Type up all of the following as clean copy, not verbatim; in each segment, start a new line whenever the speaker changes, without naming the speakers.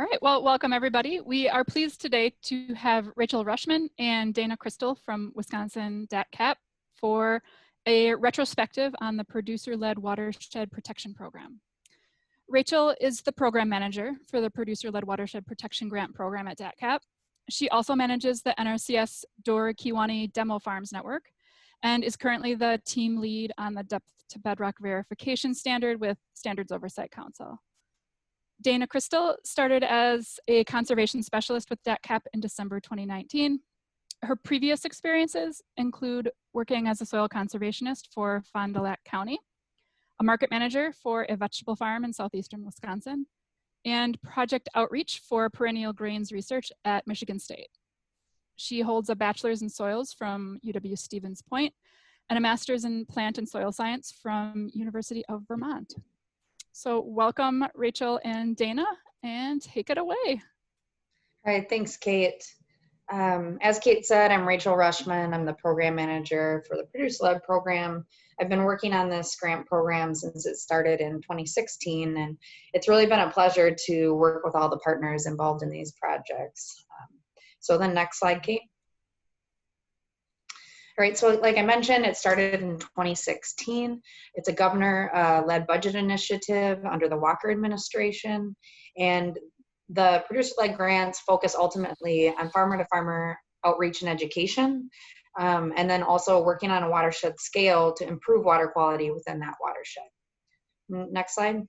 All right, well, welcome everybody. We are pleased today to have Rachel Rushmann and Dana Christel from Wisconsin DATCP for a retrospective on the Producer-Led Watershed Protection Program. Rachel is the program manager for the Producer-Led Watershed Protection Grant Program at DATCP. She also manages the NRCS Door-Kewanee Demo Farms Network and is currently the team lead on the Depth to Bedrock Verification Standard with Standards Oversight Council. Dana Christel started as a conservation specialist with DATCP in December 2019. Her previous experiences include working as a soil conservationist for Fond du Lac County, a market manager for a vegetable farm in southeastern Wisconsin, and project outreach for perennial grains research at Michigan State. She holds a bachelor's in soils from UW-Stevens Point and a master's in plant and soil science from University of Vermont. So welcome, Rachel and Dana, and take it away.
All right, thanks, Kate. As Kate said, I'm Rachel Rushmann. I'm the program manager for the Producer-Led program. I've been working on this grant program since it started in 2016, and it's really been a pleasure to work with all the partners involved in these projects. So the next slide, Kate. All right, so like I mentioned, it started in 2016. It's a governor-led budget initiative under the Walker administration, and the Producer-Led grants focus ultimately on farmer-to-farmer outreach and education, and then also working on a watershed scale to improve water quality within that watershed. Next slide.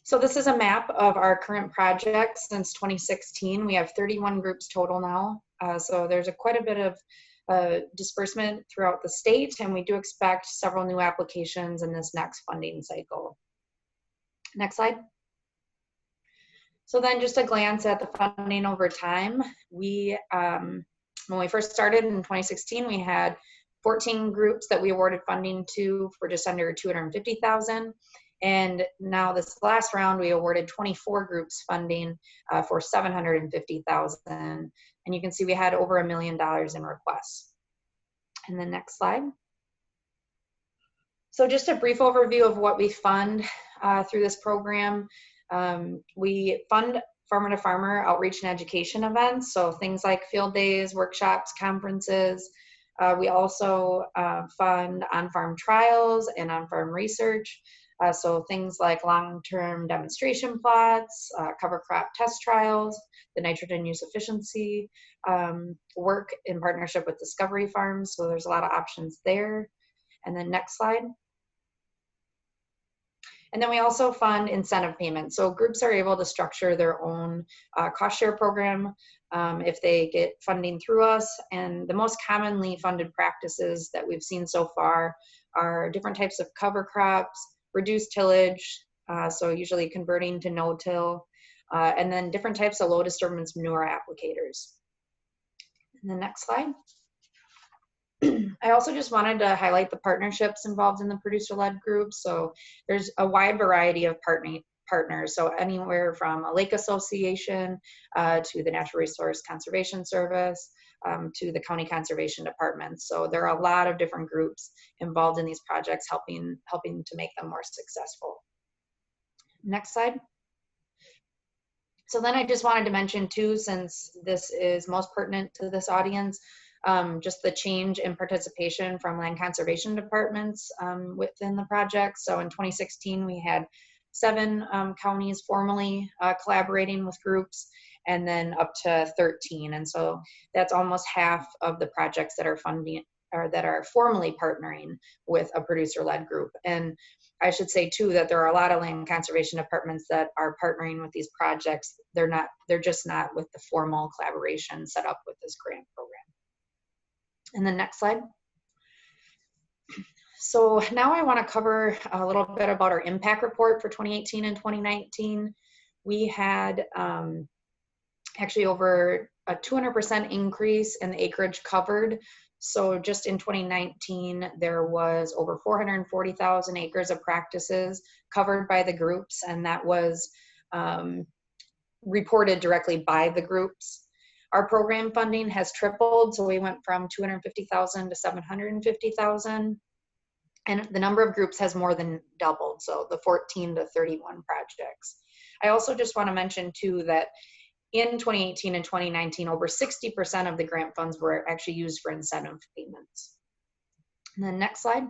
So this is a map of our current projects since 2016. We have 31 groups total now. So there's quite a bit of disbursement throughout the state, and we do expect several new applications in this next funding cycle. Next slide. So then just a glance at the funding over time. When we first started in 2016, we had 14 groups that we awarded funding to for just under $250,000. And now this last round, we awarded 24 groups funding for $750,000. And you can see we had over $1 million in requests. And the next slide. So just a brief overview of what we fund through this program. We fund farmer-to-farmer outreach and education events, so things like field days, workshops, conferences. We also fund on-farm trials and on-farm research, so things like long-term demonstration plots, cover crop test trials, the nitrogen use efficiency, work in partnership with Discovery Farms, so there's a lot of options there. And then next slide. And then we also fund incentive payments. So groups are able to structure their own cost share program if they get funding through us. And the most commonly funded practices that we've seen so far are different types of cover crops, reduced tillage, so usually converting to no-till, and then different types of low disturbance manure applicators. And the next slide. I also just wanted to highlight the partnerships involved in the Producer-Led group. So there's a wide variety of partners. So anywhere from a lake association to the Natural Resource Conservation Service to the county conservation departments. So there are a lot of different groups involved in these projects helping to make them more successful. Next slide. So then I just wanted to mention too, since this is most pertinent to this audience, just the change in participation from land conservation departments within the project. So in 2016, we had 7 counties formally collaborating with groups, and then up to 13. And so that's almost half of the projects that are funding or that are formally partnering with a Producer-Led group. And I should say too that there are a lot of land conservation departments that are partnering with these projects. They're just not with the formal collaboration set up with this grant program. And the next slide. So now I want to cover a little bit about our impact report for 2018 and 2019. We had actually over a 200% increase in the acreage covered. So just in 2019, there was over 440,000 acres of practices covered by the groups, and that was reported directly by the groups. Our program funding has tripled, so we went from 250,000 to 750,000, and the number of groups has more than doubled, so the 14 to 31 projects. I also just want to mention too that in 2018 and 2019, over 60% of the grant funds were actually used for incentive payments. And then next slide.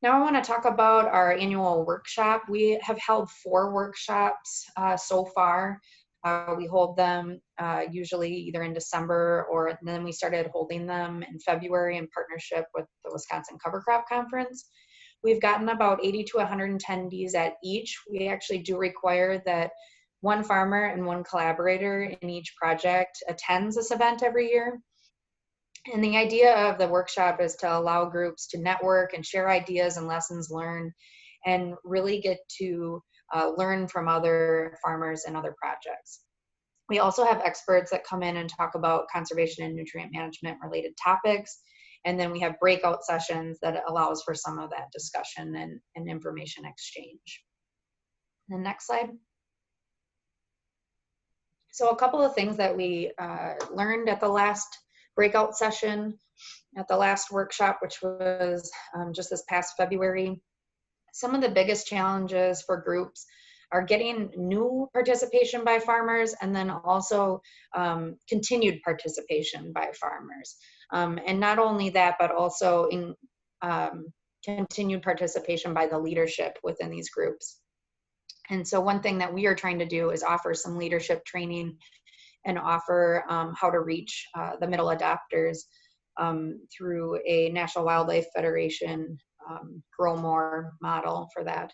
Now I want to talk about our annual workshop. We have held 4 workshops so far. We hold them usually either in December, or then we started holding them in February in partnership with the Wisconsin Cover Crop Conference. We've gotten about 80 to 100 attendees at each. We actually do require that 1 farmer and 1 collaborator in each project attends this event every year. And the idea of the workshop is to allow groups to network and share ideas and lessons learned, and really get to learn from other farmers and other projects. We also have experts that come in and talk about conservation and nutrient management related topics. And then we have breakout sessions that allows for some of that discussion and information exchange. The next slide. So a couple of things that we learned at the last breakout session, at the last workshop, which was just this past February. Some of the biggest challenges for groups are getting new participation by farmers, and then also continued participation by farmers. And not only that, but also in continued participation by the leadership within these groups. And so one thing that we are trying to do is offer some leadership training and offer how to reach the middle adopters through a National Wildlife Federation Grow More model for that.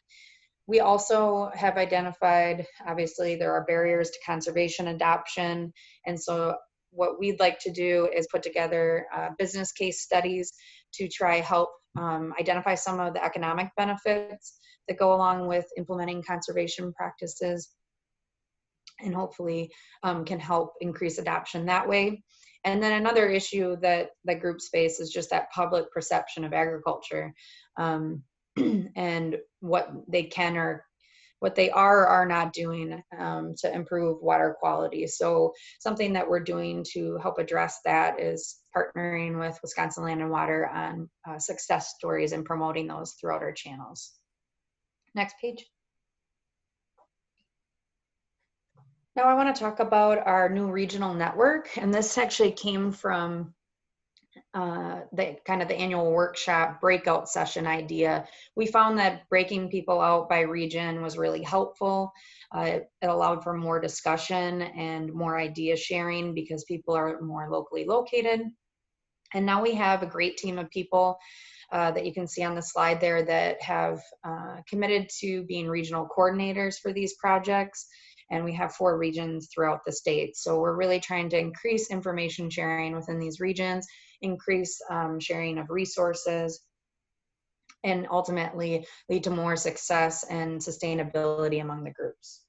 We also have identified, obviously, there are barriers to conservation adoption. And so what we'd like to do is put together business case studies to try help identify some of the economic benefits that go along with implementing conservation practices, and hopefully can help increase adoption that way. And then another issue that groups face is just that public perception of agriculture and what they can or what they are not doing to improve water quality. So something that we're doing to help address that is partnering with Wisconsin Land & Water on success stories and promoting those throughout our channels. Next page. Now I want to talk about our new regional network, and this actually came from the annual workshop breakout session idea. We found that breaking people out by region was really helpful. It allowed for more discussion and more idea sharing because people are more locally located. And now we have a great team of people that you can see on the slide there that have committed to being regional coordinators for these projects. And we have 4 regions throughout the state. So we're really trying to increase information sharing within these regions, increase sharing of resources, and ultimately lead to more success and sustainability among the groups.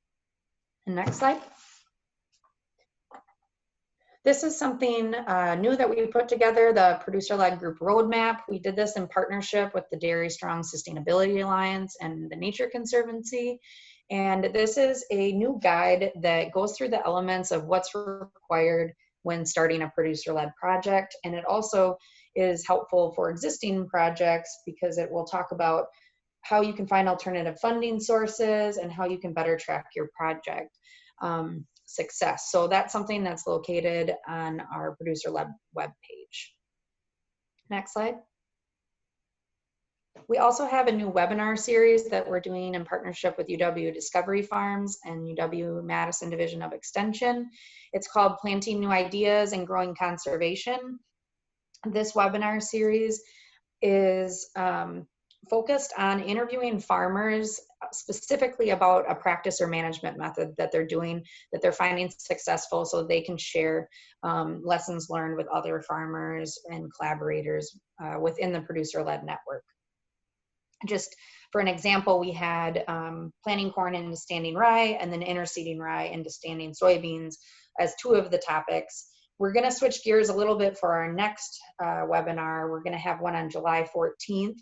And next slide. This is something new that we put together, the Producer-Led Group Roadmap. We did this in partnership with the Dairy Strong Sustainability Alliance and the Nature Conservancy. And this is a new guide that goes through the elements of what's required when starting a producer-led project. And it also is helpful for existing projects because it will talk about how you can find alternative funding sources and how you can better track your project success. So that's something that's located on our Producer-Led webpage. Next slide. We also have a new webinar series that we're doing in partnership with UW Discovery Farms and UW-Madison Division of Extension. It's called Planting New Ideas and Growing Conservation. This webinar series is focused on interviewing farmers specifically about a practice or management method that they're doing, that they're finding successful, so they can share lessons learned with other farmers and collaborators within the Producer-Led network. Just for an example, we had planting corn into standing rye and then interseeding rye into standing soybeans as 2 of the topics. We're going to switch gears a little bit for our next webinar. We're going to have one on July 14th,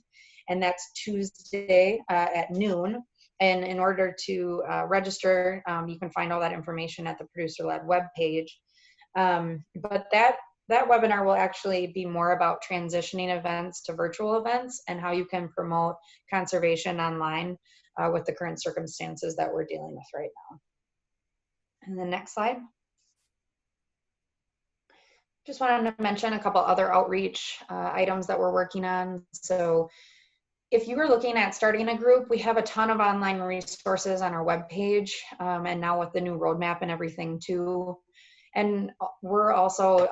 and that's Tuesday at noon. And in order to register, you can find all that information at the Producer-Led webpage. But that webinar will actually be more about transitioning events to virtual events and how you can promote conservation online with the current circumstances that we're dealing with right now. And the next slide. Just wanted to mention a couple other outreach items that we're working on. So if you are looking at starting a group, we have a ton of online resources on our webpage, and now with the new roadmap and everything too. And we're also,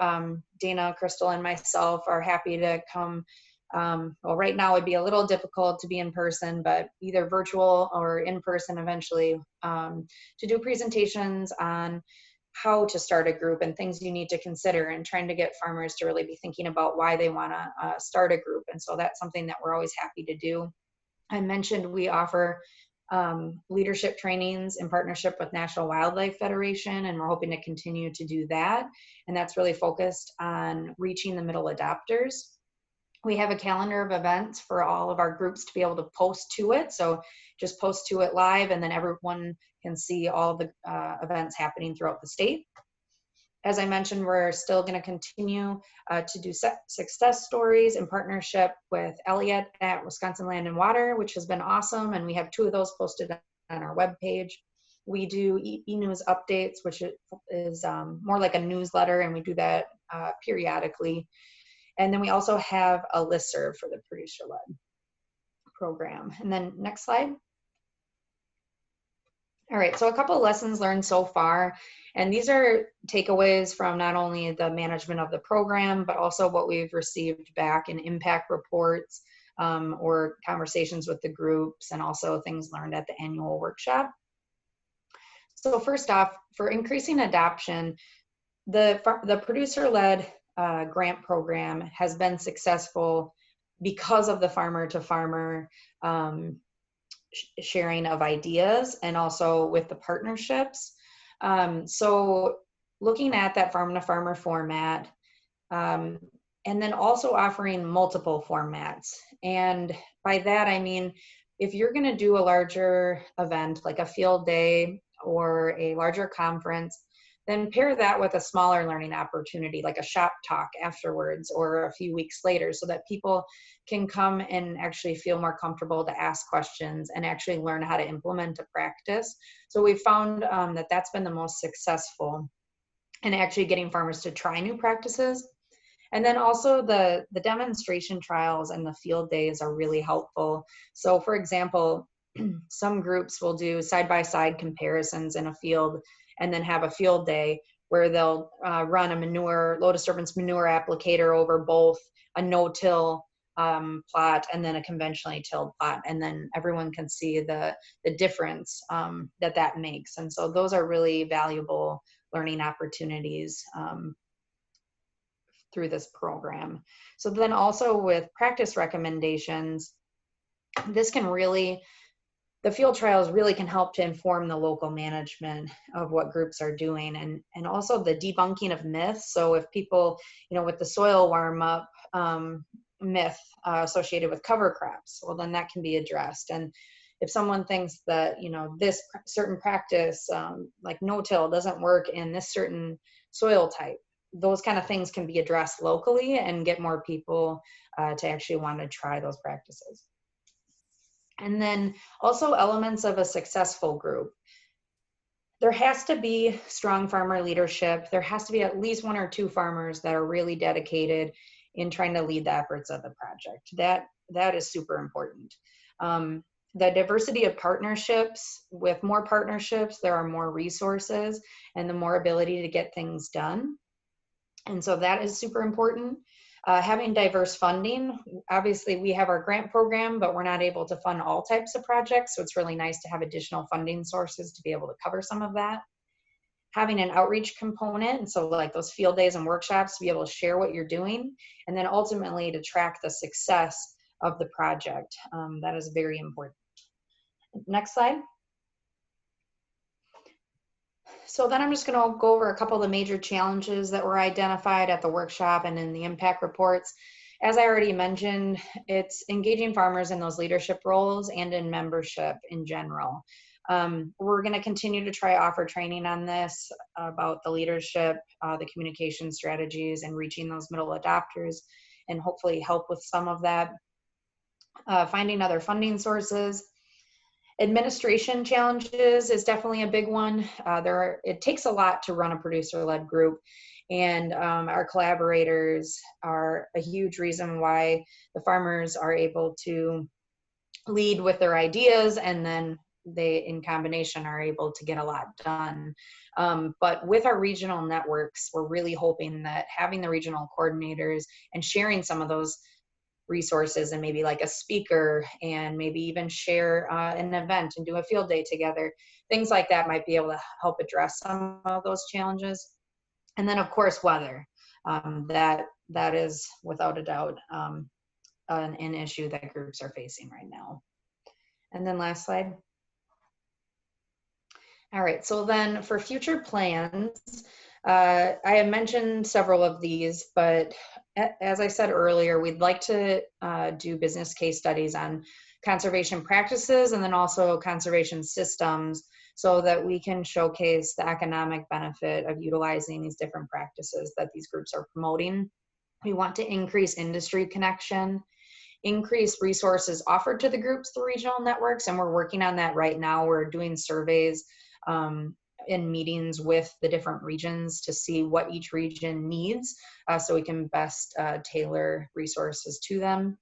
Dana, Christel, and myself are happy to come. Well, right now it'd be a little difficult to be in person, but either virtual or in person eventually, to do presentations on how to start a group and things you need to consider, and trying to get farmers to really be thinking about why they want to start a group. And so that's something that we're always happy to do. I mentioned we offer leadership trainings in partnership with National Wildlife Federation, and we're hoping to continue to do that. And that's really focused on reaching the middle adopters. We have a calendar of events for all of our groups to be able to post to it. So just post to it live, and then everyone can see all the events happening throughout the state. As I mentioned, we're still going to continue to do success stories in partnership with Elliott at Wisconsin Land and Water, which has been awesome. And we have 2 of those posted on our webpage. We do e-news updates, which is more like a newsletter, and we do that periodically. And then we also have a listserv for the Producer-Led program. And then next slide. All right, so a couple of lessons learned so far. And these are takeaways from not only the management of the program, but also what we've received back in impact reports or conversations with the groups, and also things learned at the annual workshop. So first off, for increasing adoption, the Producer-Led grant program has been successful because of the farmer-to-farmer sharing of ideas, and also with the partnerships. So looking at that farm-to-farmer format, and then also offering multiple formats. And by that, I mean, if you're going to do a larger event like a field day or a larger conference, then pair that with a smaller learning opportunity, like a shop talk afterwards or a few weeks later, so that people can come and actually feel more comfortable to ask questions and actually learn how to implement a practice. So we've found that that's been the most successful in actually getting farmers to try new practices. And then also the demonstration trials and the field days are really helpful. So for example, some groups will do side-by-side comparisons in a field, and then have a field day where they'll run a low disturbance manure applicator over both a no-till plot and then a conventionally tilled plot, and then everyone can see the difference that makes. And so those are really valuable learning opportunities through this program. So then also with practice recommendations, this can really, the field trials really can help to inform the local management of what groups are doing, and also the debunking of myths. So if people, with the soil warm up myth associated with cover crops, well, then that can be addressed. And if someone thinks that, this certain practice, like no-till, doesn't work in this certain soil type, those kind of things can be addressed locally and get more people to actually want to try those practices. And then also elements of a successful group. There has to be strong farmer leadership. There has to be at least 1 or 2 farmers that are really dedicated in trying to lead the efforts of the project. That is super important. The diversity of partnerships, with more partnerships, there are more resources and the more ability to get things done. And so that is super important. Having diverse funding, obviously we have our grant program, but we're not able to fund all types of projects. So it's really nice to have additional funding sources to be able to cover some of that. Having an outreach component, and so like those field days and workshops to be able to share what you're doing, and then ultimately to track the success of the project. That is very important. Next slide. So then I'm just going to go over a couple of the major challenges that were identified at the workshop and in the impact reports. As I already mentioned, it's engaging farmers in those leadership roles and in membership in general. We're going to continue to try offer training on this about the leadership, the communication strategies, and reaching those middle adopters, and hopefully help with some of that. Finding other funding sources. Administration challenges is definitely a big one. It takes a lot to run a producer-led group, and our collaborators are a huge reason why the farmers are able to lead with their ideas, and then they in combination are able to get a lot done. But with our regional networks, we're really hoping that having the regional coordinators and sharing some of those resources, and maybe like a speaker, and maybe even share an event and do a field day together, things like that might be able to help address some of those challenges. And then of course weather, that is without a doubt an issue that groups are facing right now. And then last slide. All right, so then for future plans, I have mentioned several of these, but as I said earlier, we'd like to do business case studies on conservation practices and then also conservation systems, so that we can showcase the economic benefit of utilizing these different practices that these groups are promoting. We want to increase industry connection, increase resources offered to the groups through regional networks, and we're working on that right now. We're doing surveys in meetings with the different regions to see what each region needs, so we can best tailor resources to them.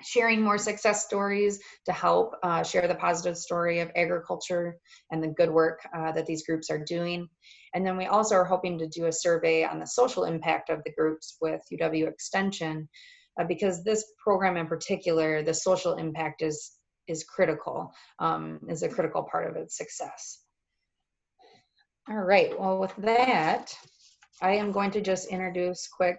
Sharing more success stories to help share the positive story of agriculture and the good work that these groups are doing. And then we also are hoping to do a survey on the social impact of the groups with UW Extension, because this program in particular, the social impact is critical, is a critical part of its success. All right, well, with that, I am going to just introduce quick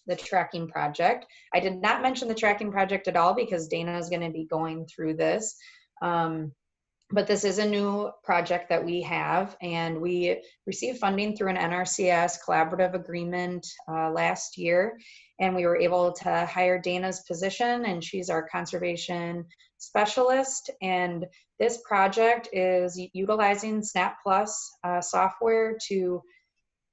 the tracking project. I did not mention the tracking project at all because Dana is going to be going through this. But this is a new project that we have, and we received funding through an NRCS collaborative agreement last year, and we were able to hire Dana's position, and she's our conservation specialist. And this project is utilizing Snap+ software to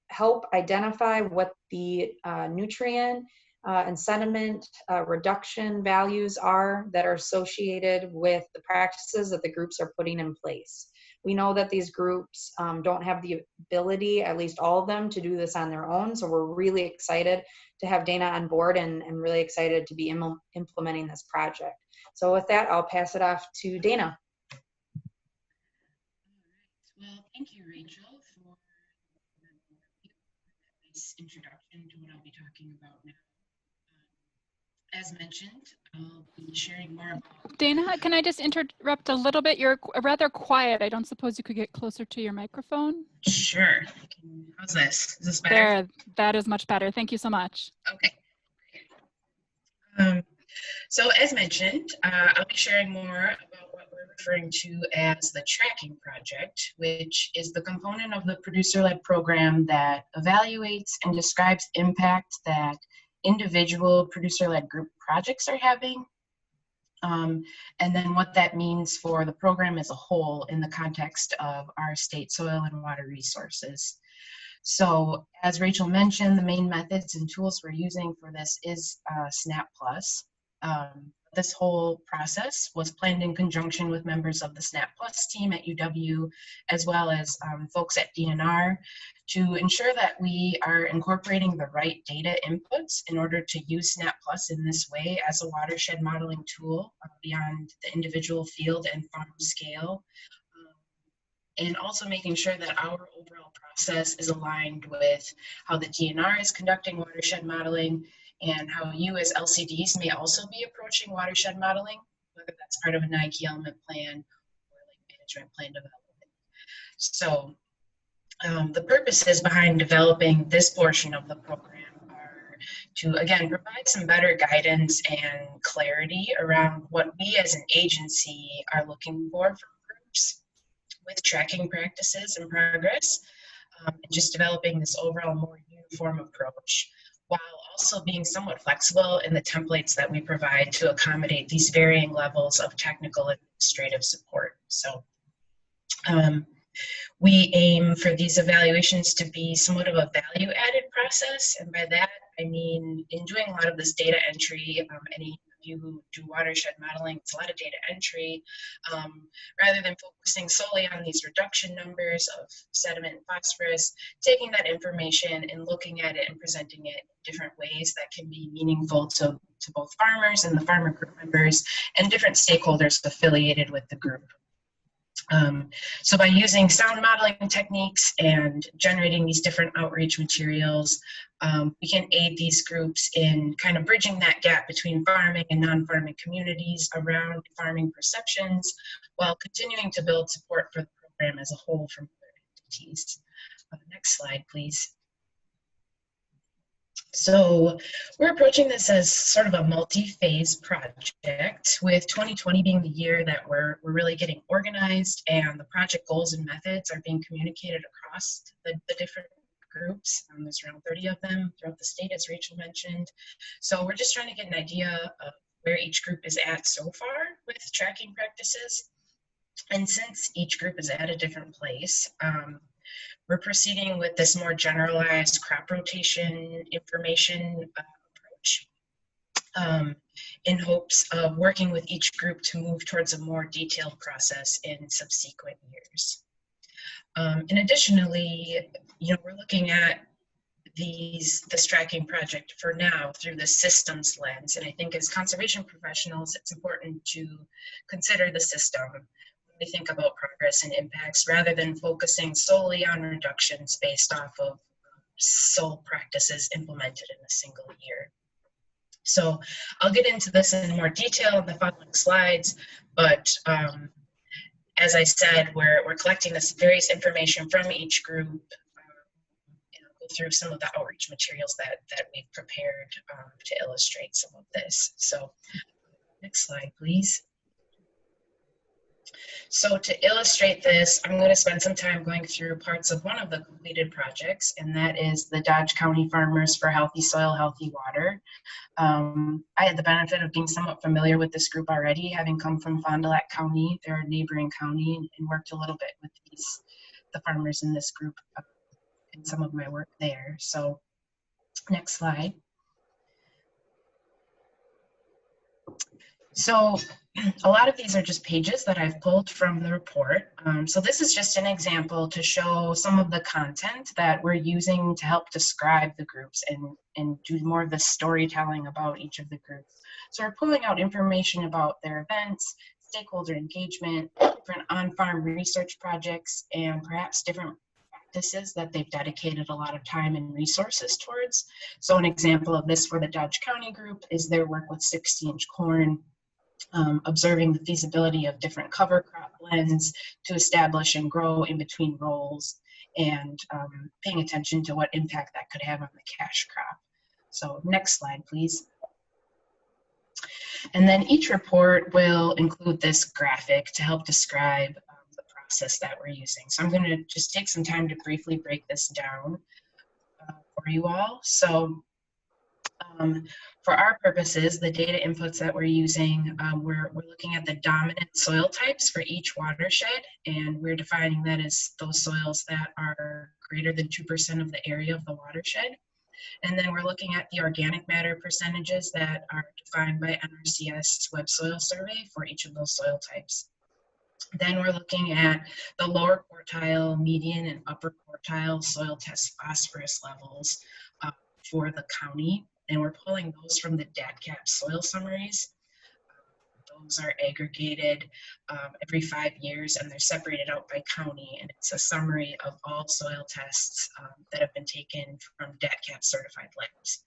help identify what the nutrient and sediment reduction values are that are associated with the practices that the groups are putting in place. We know that these groups don't have the ability, at least all of them, to do this on their own. So we're really excited to have Dana on board, and really excited to be implementing this project. So with that, I'll pass it off to Dana.
All right. Well, thank you, Rachel, for this introduction to what I'll be talking about now. As mentioned, I'll be sharing more about...
Dana, can I just interrupt a little bit? You're rather quiet. I don't suppose you could get closer to your microphone?
Sure. How's this? Is this better?
There, that is much better. Thank you so much.
Okay. So as mentioned, I'll be sharing more about what we're referring to as the tracking project, which is the component of the producer-led program that evaluates and describes impact that individual producer-led group projects are having, and then what that means for the program as a whole in the context of our state soil and water resources. So as Rachel mentioned, the main methods and tools we're using for this is Snap+. This whole process was planned in conjunction with members of the Snap+ team at UW, as well as folks at DNR, to ensure that we are incorporating the right data inputs in order to use Snap+ in this way as a watershed modeling tool beyond the individual field and farm scale, and also making sure that our overall process is aligned with how the DNR is conducting watershed modeling, and how you as LCDs may also be approaching watershed modeling, whether that's part of a 9 key element plan or like management plan development. So the purposes behind developing this portion of the program are to, again, provide some better guidance and clarity around what we as an agency are looking for from groups with tracking practices and progress, and just developing this overall more uniform approach, while also being somewhat flexible in the templates that we provide to accommodate these varying levels of technical and administrative support. So we aim for these evaluations to be somewhat of a value-added process, and by that I mean in doing a lot of this data entry, any you who do watershed modeling, it's a lot of data entry. Rather than focusing solely on these reduction numbers of sediment and phosphorus, taking that information and looking at it and presenting it in different ways that can be meaningful to both farmers and the farmer group members and different stakeholders affiliated with the group. So by using sound modeling techniques and generating these different outreach materials, we can aid these groups in kind of bridging that gap between farming and non-farming communities around farming perceptions, while continuing to build support for the program as a whole from other entities. Next slide, please. So we're approaching this as sort of a multi-phase project, with 2020 being the year that we're really getting organized and the project goals and methods are being communicated across the different groups. There's around 30 of them throughout the state, as Rachel mentioned. So we're just trying to get an idea of where each group is at so far with tracking practices. And since each group is at a different place, we're proceeding with this more generalized crop rotation information approach in hopes of working with each group to move towards a more detailed process in subsequent years. And additionally, we're looking at this tracking project for now through the systems lens. And I think as conservation professionals, it's important to consider the system we think about progress and impacts, rather than focusing solely on reductions based off of sole practices implemented in a single year. So I'll get into this in more detail in the following slides, but as I said, we're collecting this various information from each group and I'll go through some of the outreach materials that we've prepared to illustrate some of this. So next slide, please. So to illustrate this, I'm going to spend some time going through parts of one of the completed projects, and that is the Dodge County Farmers for Healthy Soil, Healthy Water. I had the benefit of being somewhat familiar with this group already, having come from Fond du Lac County, their neighboring county, and worked a little bit with the farmers in this group in some of my work there. So next slide. So a lot of these are just pages that I've pulled from the report. So this is just an example to show some of the content that we're using to help describe the groups and do more of the storytelling about each of the groups. So we're pulling out information about their events, stakeholder engagement, different on-farm research projects, and perhaps different practices that they've dedicated a lot of time and resources towards. So an example of this for the Dodge County group is their work with 60-inch corn, observing the feasibility of different cover crop blends to establish and grow in between rows, and paying attention to what impact that could have on the cash crop. So next slide, please. And then each report will include this graphic to help describe the process that we're using. So I'm going to just take some time to briefly break this down for you all. So for our purposes, the data inputs that we're using, we're looking at the dominant soil types for each watershed, and we're defining that as those soils that are greater than 2% of the area of the watershed. And then we're looking at the organic matter percentages that are defined by NRCS Web Soil Survey for each of those soil types. Then we're looking at the lower quartile, median, and upper quartile soil test phosphorus levels for the county. And we're pulling those from the DATCP soil summaries. Those are aggregated every 5 years, and they're separated out by county. And it's a summary of all soil tests that have been taken from DATCP certified labs.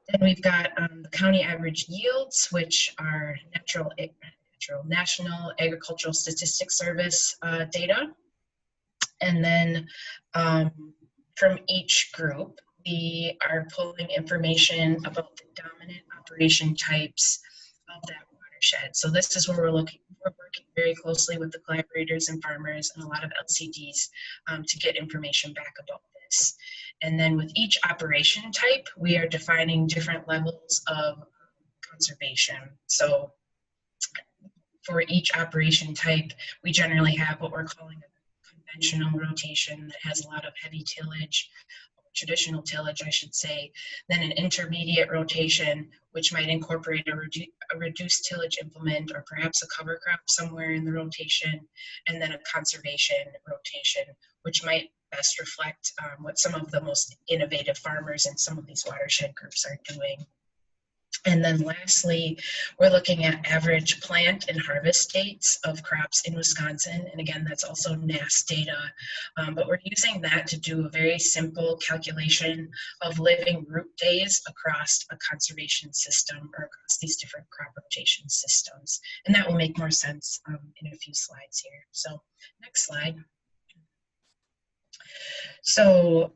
Then we've got the county average yields, which are National Agricultural Statistics Service data. And then from each group, we are pulling information about the dominant operation types of that watershed. So this is where we're working very closely with the collaborators and farmers and a lot of LCDs to get information back about this. And then with each operation type, we are defining different levels of conservation. So for each operation type, we generally have what we're calling a conventional rotation that has a lot of heavy tillage, traditional tillage, I should say, then an intermediate rotation, which might incorporate a reduced tillage implement or perhaps a cover crop somewhere in the rotation, and then a conservation rotation, which might best reflect what some of the most innovative farmers in some of these watershed groups are doing. And then lastly, we're looking at average plant and harvest dates of crops in Wisconsin. And again, that's also NASS data, but we're using that to do a very simple calculation of living root days across a conservation system or across these different crop rotation systems. And that will make more sense in a few slides here. So next slide. So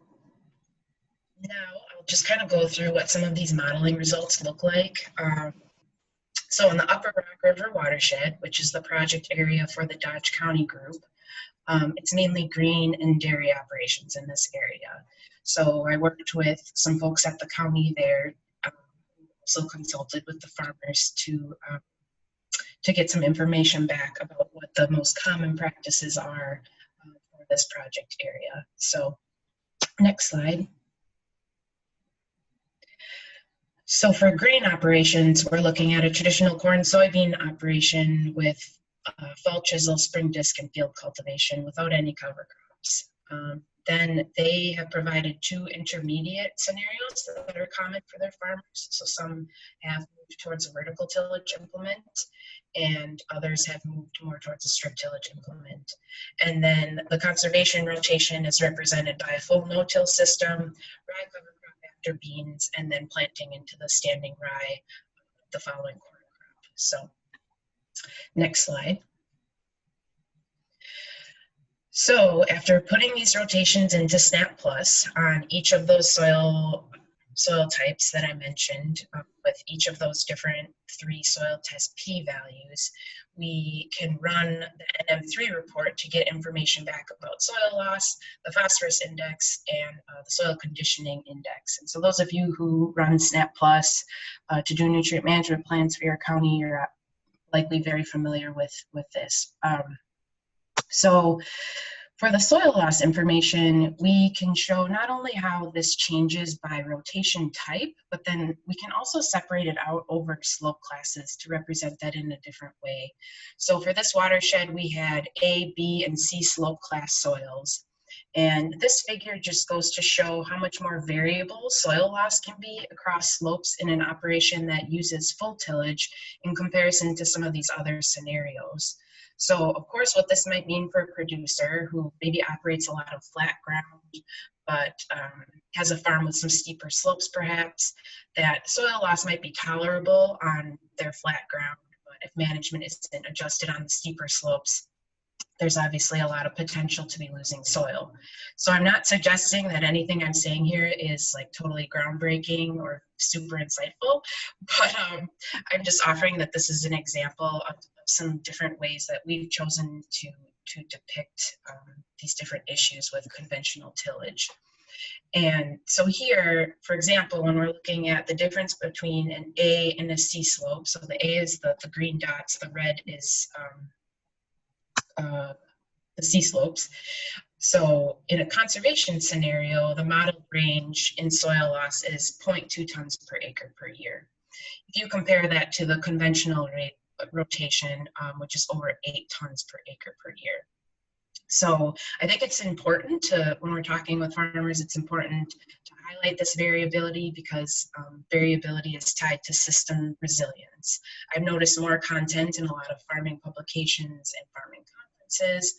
now I'll just kind of go through what some of these modeling results look like. So in the Upper Rock River Watershed, which is the project area for the Dodge County group, it's mainly green and dairy operations in this area. So I worked with some folks at the county there, also consulted with the farmers to get some information back about what the most common practices are for this project area. So next slide. So for grain operations, we're looking at a traditional corn soybean operation with fall chisel, spring disc, and field cultivation without any cover crops. Then they have provided 2 intermediate scenarios that are common for their farmers. So some have moved towards a vertical tillage implement, and others have moved more towards a strip tillage implement. And then the conservation rotation is represented by a full no-till system, rye cover crop after beans, and then planting into the standing rye the following corn crop. So next slide. So after putting these rotations into SNAP+ on each of those soil types that I mentioned, with each of those different 3 soil test p-values, we can run the NM3 report to get information back about soil loss, the phosphorus index, and the soil conditioning index. And so those of you who run SNAP+ to do nutrient management plans for your county, you're likely very familiar with this. So for the soil loss information, we can show not only how this changes by rotation type, but then we can also separate it out over slope classes to represent that in a different way. So for this watershed, we had A, B, and C slope class soils. And this figure just goes to show how much more variable soil loss can be across slopes in an operation that uses full tillage in comparison to some of these other scenarios. So of course, what this might mean for a producer who maybe operates a lot of flat ground, but has a farm with some steeper slopes perhaps, that soil loss might be tolerable on their flat ground, but if management isn't adjusted on the steeper slopes, there's obviously a lot of potential to be losing soil. So I'm not suggesting that anything I'm saying here is like totally groundbreaking or super insightful, but I'm just offering that this is an example of some different ways that we've chosen to depict these different issues with conventional tillage. And so here, for example, when we're looking at the difference between an A and a C slope, so the A is the green dots, the red is the C slopes. So in a conservation scenario, the modeled range in soil loss is 0.2 tons per acre per year. If you compare that to the conventional rate rotation, which is over 8 tons per acre per year. So I think it's important to, when we're talking with farmers, it's important to highlight this variability because variability is tied to system resilience. I've noticed more content in a lot of farming publications and farming conferences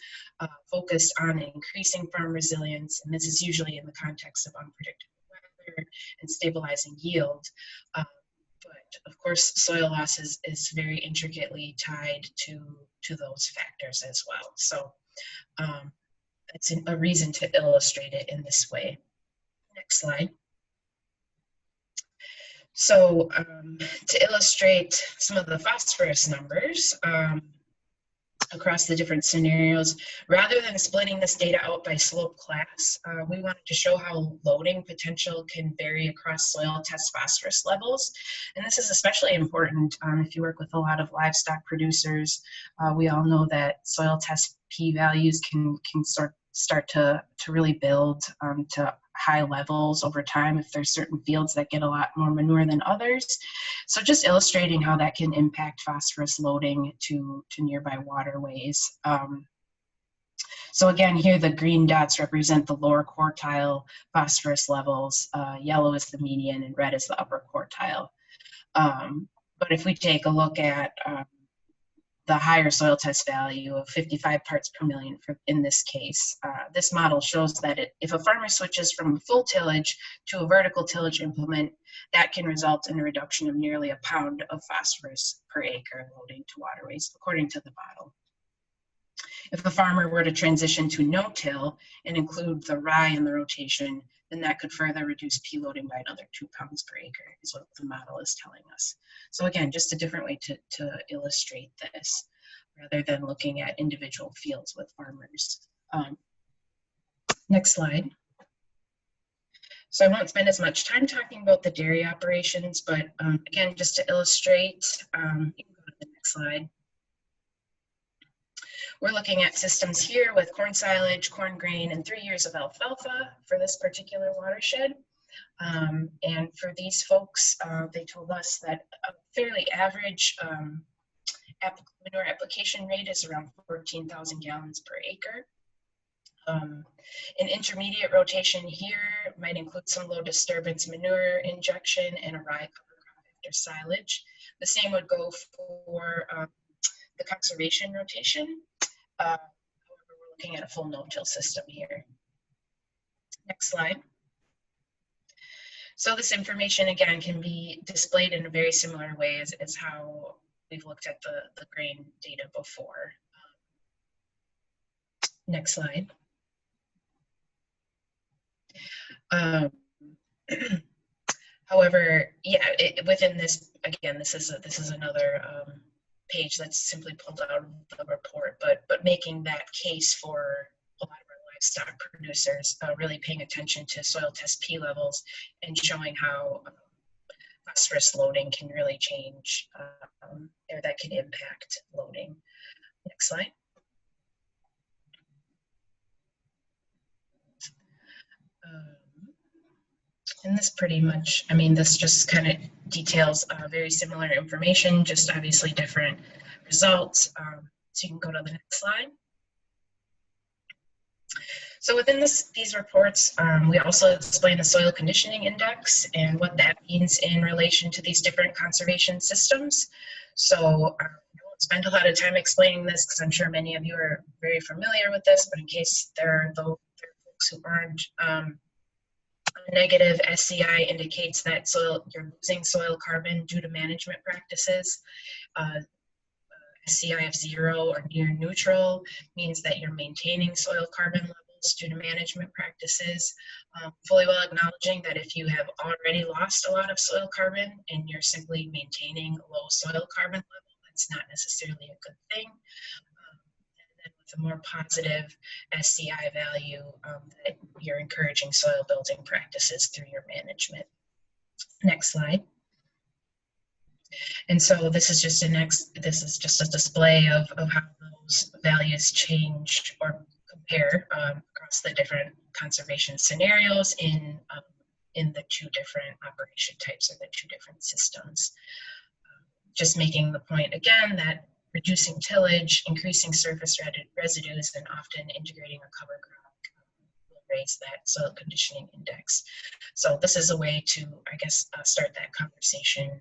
focused on increasing farm resilience, and this is usually in the context of unpredictable weather and stabilizing yield. But of course, soil loss is very intricately tied to those factors as well. So it's a reason to illustrate it in this way. Next slide. So to illustrate some of the phosphorus numbers across the different scenarios, rather than splitting this data out by slope class, we wanted to show how loading potential can vary across soil test phosphorus levels. And this is especially important if you work with a lot of livestock producers. We all know that soil test p-values can start to really build to high levels over time if there's certain fields that get a lot more manure than others. So just illustrating how that can impact phosphorus loading to nearby waterways. So again, here the green dots represent the lower quartile phosphorus levels, yellow is the median, and red is the upper quartile. But if we take a look at the higher soil test value of 55 parts per million in this case, this model shows that if a farmer switches from a full tillage to a vertical tillage implement, that can result in a reduction of nearly a pound of phosphorus per acre loading to waterways, according to the model. If a farmer were to transition to no-till and include the rye in the rotation, then that could further reduce P loading by another 2 pounds per acre, is what the model is telling us. So again, just a different way to illustrate this, rather than looking at individual fields with farmers. Next slide. So I won't spend as much time talking about the dairy operations, but again, just to illustrate, you can go to the next slide. We're looking at systems here with corn silage, corn grain, and 3 years of alfalfa for this particular watershed. And for these folks, they told us that a fairly average manure application rate is around 14,000 gallons per acre. An intermediate rotation here might include some low disturbance manure injection and a rye cover crop after silage. The same would go for the conservation rotation. However, we're looking at a full no-till system here. Next slide. So this information, again, can be displayed in a very similar way as how we've looked at the grain data before. Next slide. However, yeah, within this, again, this is another page that's simply pulled out of the report, but making that case for a lot of our livestock producers, really paying attention to soil test P levels and showing how phosphorus loading can really change, or that can impact loading. Next slide. And this pretty much, I mean, this just kind of details very similar information, just obviously different results. So you can go to the next slide. So within these reports, we also explain the soil conditioning index and what that means in relation to these different conservation systems. So I won't spend a lot of time explaining this because I'm sure many of you are very familiar with this, but in case there are folks who aren't, negative SCI indicates that you're losing soil carbon due to management practices. SCI of 0 or near neutral means that you're maintaining soil carbon levels due to management practices. Fully well acknowledging that if you have already lost a lot of soil carbon and you're simply maintaining a low soil carbon level, that's not necessarily a good thing. A more positive SCI value, that you're encouraging soil building practices through your management. Next slide. And so this is just a display of how those values change or compare across the different conservation scenarios in the 2 different operation types or the 2 different systems. Just making the point again that reducing tillage, increasing surface residues, and often integrating a cover crop will raise that soil conditioning index. So this is a way to, I guess, start that conversation,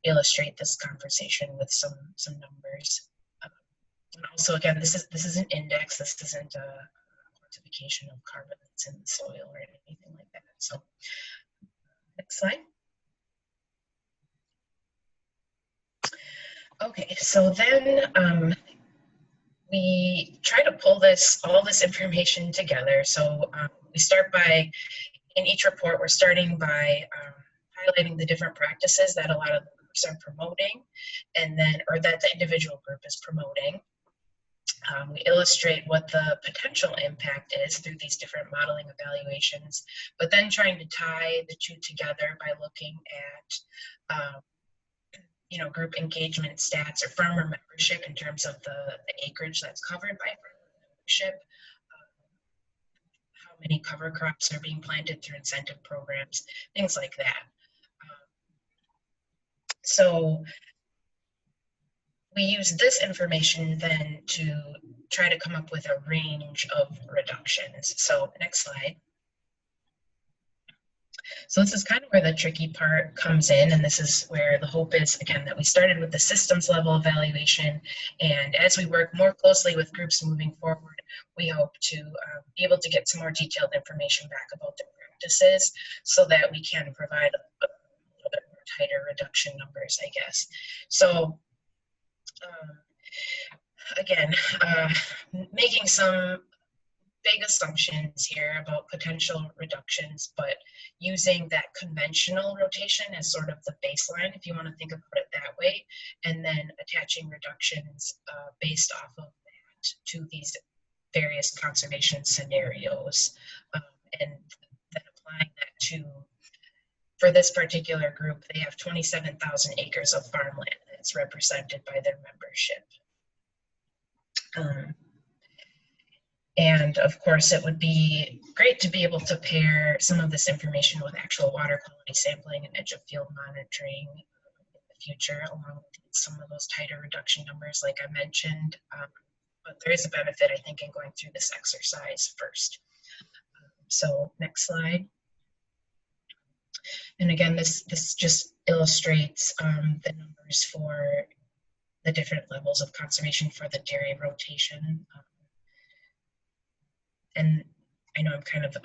illustrate this conversation with some numbers. And also, again, this is an index. This isn't a quantification of carbon that's in the soil or anything like that. So next slide. Okay, so then we try to pull all this information together. So we start by, in each report, we're starting by highlighting the different practices that a lot of the groups are promoting, and then, or that the individual group is promoting. We illustrate what the potential impact is through these different modeling evaluations, but then trying to tie the 2 together by looking at group engagement stats or farmer membership in terms of the acreage that's covered by farmer membership, how many cover crops are being planted through incentive programs, things like that. So we use this information then to try to come up with a range of reductions. So next slide. So this is kind of where the tricky part comes in, and this is where the hope is, again, that we started with the systems level evaluation, and as we work more closely with groups moving forward, we hope to be able to get some more detailed information back about their practices so that we can provide a little bit more tighter reduction numbers, I guess. So again, making some big assumptions here about potential reductions, but using that conventional rotation as sort of the baseline, if you want to think about it that way, and then attaching reductions based off of that to these various conservation scenarios, and then applying that to, for this particular group, they have 27,000 acres of farmland that's represented by their membership. And of course, it would be great to be able to pair some of this information with actual water quality sampling and edge of field monitoring in the future, along with some of those tighter reduction numbers like I mentioned. But there is a benefit, I think, in going through this exercise first. So next slide. And again, this just illustrates the numbers for the different levels of conservation for the dairy rotation. And I know I'm kind of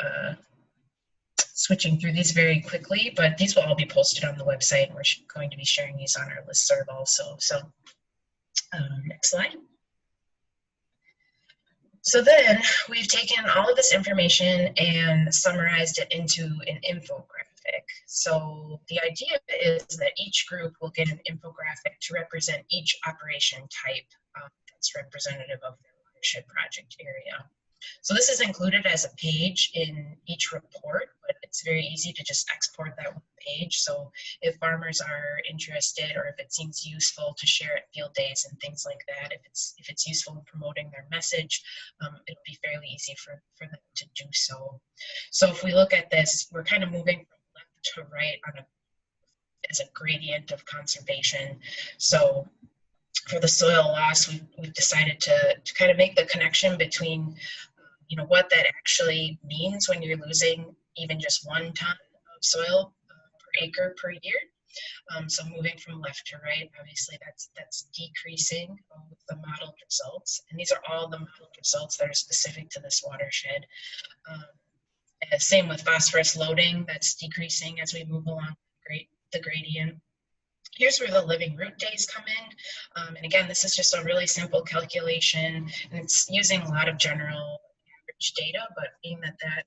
switching through these very quickly, but these will all be posted on the website, and we're going to be sharing these on our listserv also. So next slide. So then we've taken all of this information and summarized it into an infographic. So the idea is that each group will get an infographic to represent each operation type that's representative of their watershed project area. So this is included as a page in each report, but it's very easy to just export that one page. So if farmers are interested, or if it seems useful to share at field days and things like that, if it's useful in promoting their message, it'll be fairly easy for them to do so. So if we look at this, we're kind of moving from left to right as a gradient of conservation. So for the soil loss, we've decided to kind of make the connection between what that actually means when you're losing even just 1 ton of soil per acre per year. So moving from left to right, obviously that's decreasing with the modeled results. And these are all the modeled results that are specific to this watershed. Same with phosphorus loading, that's decreasing as we move along the gradient. Here's where the living root days come in. And again, this is just a really simple calculation, and it's using a lot of general data, but being that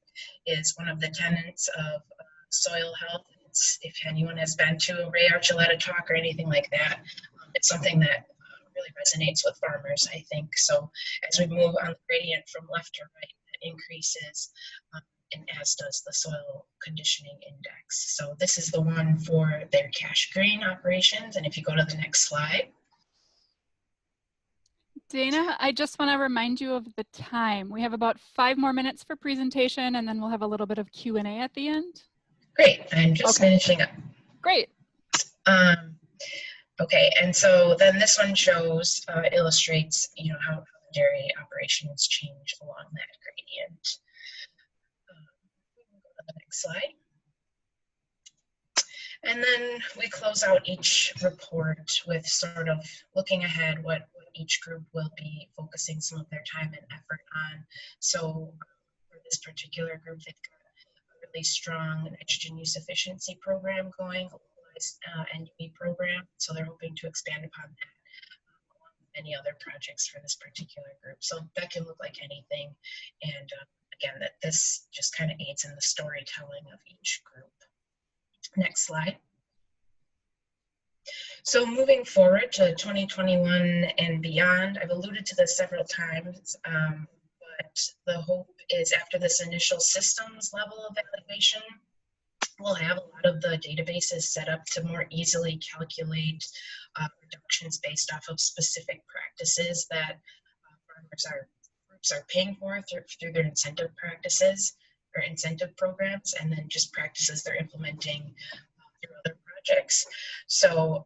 is one of the tenets of soil health, if anyone has been to a Ray Archuleta talk or anything like that, it's something that really resonates with farmers, I think. So as we move on the gradient from left to right, it increases, and as does the soil conditioning index. So this is the one for their cash grain operations, and if you go to the next slide.
Dana, I just want to remind you of the time. We have about 5 more minutes for presentation, and then we'll have a little bit of Q&A at the end.
Great, I'm just finishing up.
Great.
Okay, and so then this one shows, illustrates, how dairy operations change along that gradient. Go to the next slide. And then we close out each report with sort of looking ahead what each group will be focusing some of their time and effort on. So for this particular group, they've got a really strong nitrogen use efficiency program going, a localized NUE program. So they're hoping to expand upon that along with any other projects for this particular group. So that can look like anything. And again, that this just kind of aids in the storytelling of each group. Next slide. So moving forward to 2021 and beyond, I've alluded to this several times, but the hope is after this initial systems level evaluation, we'll have a lot of the databases set up to more easily calculate reductions based off of specific practices that groups are paying for through their incentive practices. or incentive programs, and then just practices they're implementing through other projects. So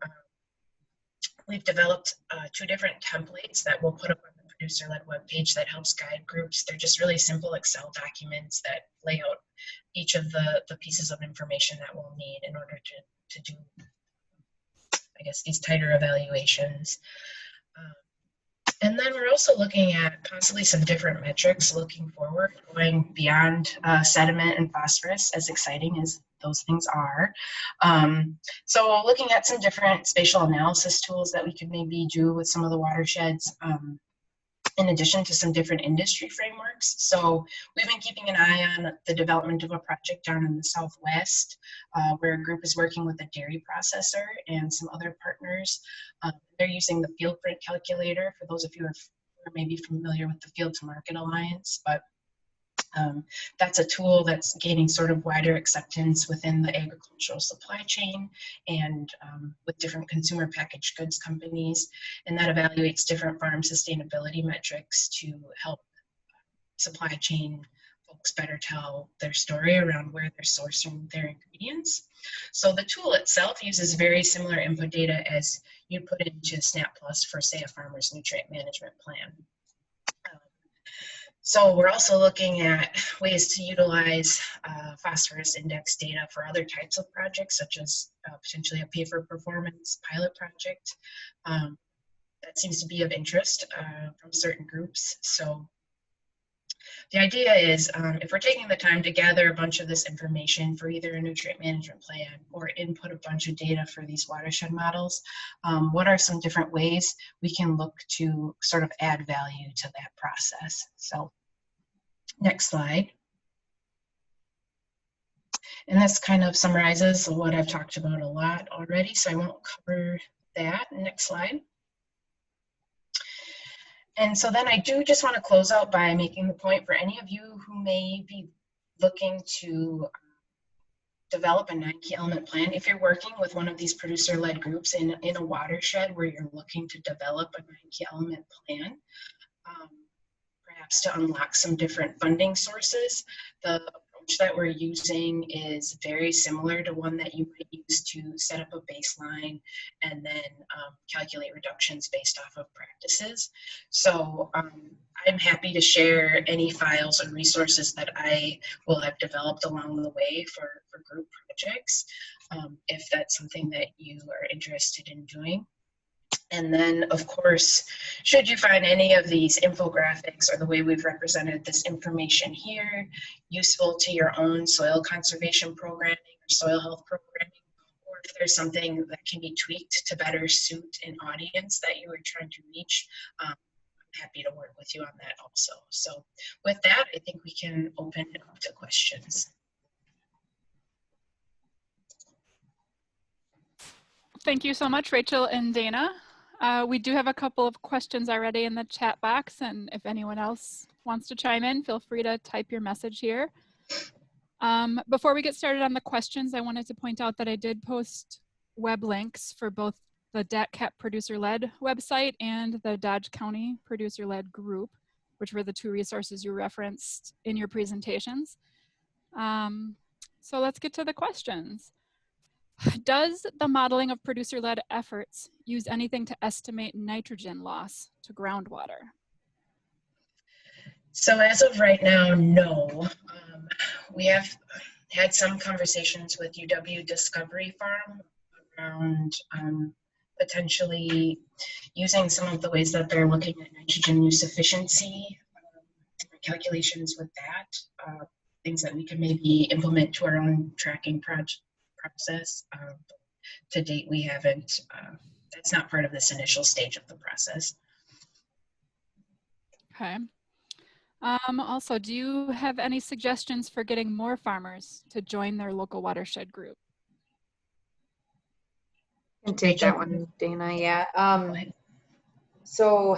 we've developed 2 different templates that we'll put up on the Producer-Led webpage that helps guide groups. They're just really simple Excel documents that lay out each of the pieces of information that we'll need in order to do, I guess, these tighter evaluations. And then we're also looking at possibly some different metrics looking forward, going beyond sediment and phosphorus, as exciting as those things are. So looking at some different spatial analysis tools that we could maybe do with some of the watersheds, in addition to some different industry frameworks. So we've been keeping an eye on the development of a project down in the Southwest, where a group is working with a dairy processor and some other partners. They're using the field print calculator, for those of you who are maybe familiar with the Field to Market Alliance, but that's a tool that's gaining sort of wider acceptance within the agricultural supply chain and with different consumer packaged goods companies, and that evaluates different farm sustainability metrics to help supply chain folks better tell their story around where they're sourcing their ingredients. So the tool itself uses very similar input data as you put into SNAP Plus for, say, a farmer's nutrient management plan. So we're also looking at ways to utilize phosphorus index data for other types of projects, such as potentially a pay-for-performance pilot project. That seems to be of interest from certain groups. So the idea is, if we're taking the time to gather a bunch of this information for either a nutrient management plan or input a bunch of data for these watershed models, what are some different ways we can look to sort of add value to that process? So next slide. And this kind of summarizes what I've talked about a lot already, so I won't cover that. Next slide. And so then I do just want to close out by making the point for any of you who may be looking to develop a 9 key element plan. If you're working with one of these producer-led groups in a watershed where you're looking to develop a 9 key element plan, perhaps to unlock some different funding sources, the approach that we're using is very similar to one that you might use to set up a baseline and then calculate reductions based off of practices. So I'm happy to share any files or resources that I will have developed along the way for group projects, if that's something that you are interested in doing. And then, of course, should you find any of these infographics or the way we've represented this information here useful to your own soil conservation programming or soil health programming, or if there's something that can be tweaked to better suit an audience that you are trying to reach, I'm happy to work with you on that also. So with that, I think we can open it up to questions.
Thank you so much, Rachel and Dana. We do have a couple of questions already in the chat box, and if anyone else wants to chime in, feel free to type your message here. Before we get started on the questions, I wanted to point out that I did post web links for both the DATCP Producer-Led website and the Dodge County Producer-Led group, which were the 2 resources you referenced in your presentations. So let's get to the questions. Does the modeling of producer-led efforts use anything to estimate nitrogen loss to groundwater?
So as of right now, no. We have had some conversations with UW Discovery Farm around potentially using some of the ways that they're looking at nitrogen use efficiency, calculations with that, things that we can maybe implement to our own tracking process. To date, we haven't, that's not part of this initial stage of the process.
Okay. Also, do you have any suggestions for getting more farmers to join their local watershed group?
I can take that one, Dana. Yeah. So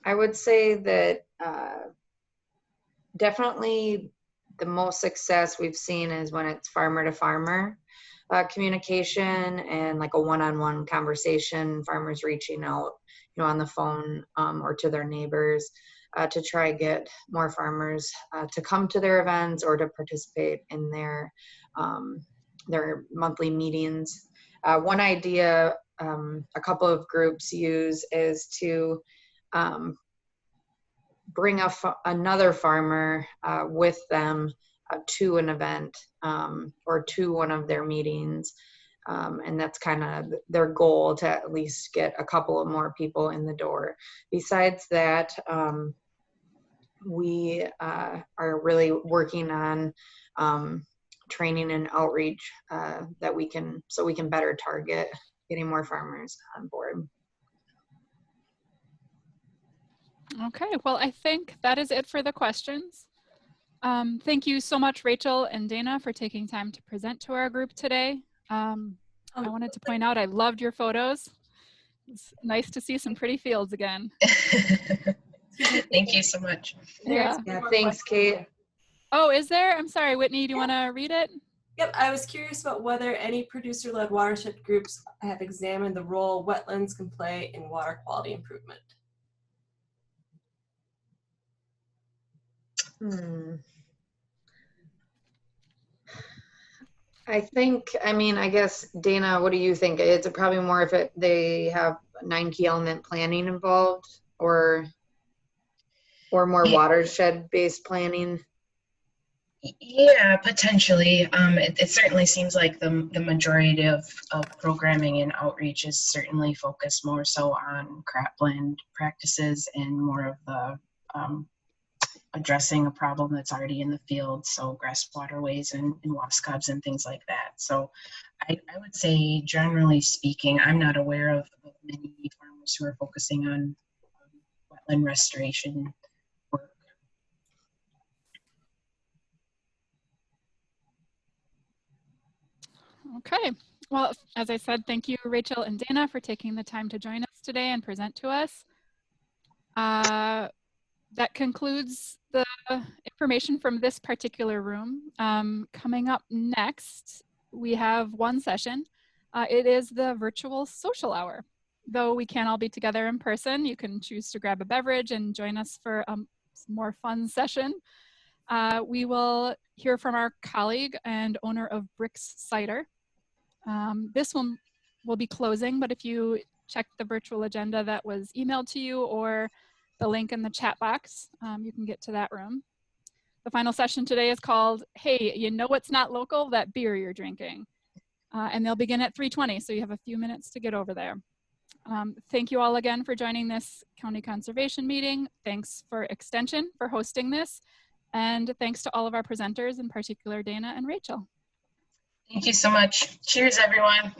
I would say that definitely the most success we've seen is when it's farmer to farmer communication and like a one-on-one conversation, farmers reaching out, you know, on the phone or to their neighbors. to try get more farmers to come to their events or to participate in their monthly meetings. One idea a couple of groups use is to bring another farmer with them to an event or to one of their meetings. And that's kind of their goal, to at least get a couple of more people in the door. Besides that, we are really working on training and outreach so we can better target getting more farmers on board.
Okay, well, I think that is it for the questions. Thank you so much, Rachel and Dana, for taking time to present to our group today. I wanted to point out I loved your photos. It's nice to see some pretty fields again.
Thank you so much.
Yeah, thanks, Kate.
Oh, is there? I'm sorry, Whitney, do you want to read it?
Yep, I was curious about whether any producer-led watershed groups have examined the role wetlands can play in water quality improvement.
I guess, Dana, what do you think? It's probably more if they have 9 key element planning involved, or more watershed-based planning?
Yeah, potentially. It certainly seems like the majority of programming and outreach is certainly focused more so on cropland practices and more of the addressing a problem that's already in the field, so grass waterways and wascobs and things like that. So I would say, generally speaking, I'm not aware of many farmers who are focusing on wetland restoration work.
Okay, well, as I said, thank you, Rachel and Dana, for taking the time to join us today and present to us. That concludes the information from this particular room. Coming up next, we have one session. It is the virtual social hour. Though we can't all be together in person, you can choose to grab a beverage and join us for a more fun session. We will hear from our colleague and owner of Bricks Cider. This one will be closing, but if you check the virtual agenda that was emailed to you or the link in the chat box, you can get to that room. The final session today is called, Hey, you know what's not local? That beer you're drinking. And they'll begin at 3:20, so you have a few minutes to get over there. Thank you all again for joining this county conservation meeting. Thanks for Extension for hosting this. And thanks to all of our presenters, in particular Dana and Rachel.
Thank you so much. Cheers, everyone.